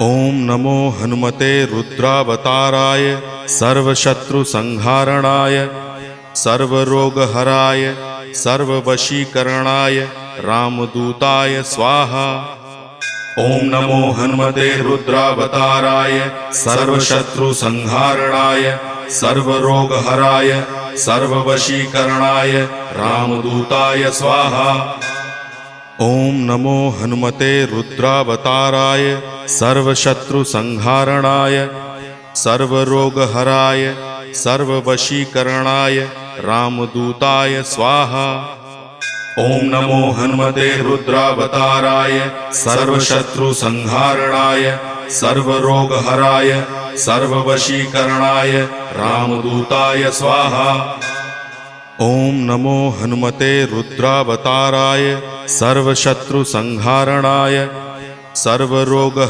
ओम नमो हनुमते रुद्रावताराय सर्वशत्रुसंहारणाय सर्वरोगहराय सर्ववशीकरणाय रामदूताय स्वाहा। ओम नमो हनुमते रुद्रावताराय सर्वशत्रुसंहारणाय सर्वरोगहराय सर्ववशीकरणाय रामदूताय स्वाहा। ओम नमो हनुमते रुद्रावताराय सर्वशत्रुसंहारणाय सर्वरोगहराय सर्ववशीकरणाय रामदूताय स्वाहा। ओम नमो हनुमते रुद्रावताराय सर्वशत्रुसंहारणाय सर्वरोगहराय सर्ववशीकरणाय रामदूताय स्वाहा। ओम नमो हनुमते रुद्रावताराय सर्वशत्रुसंहारणाय सर्वरोगहराय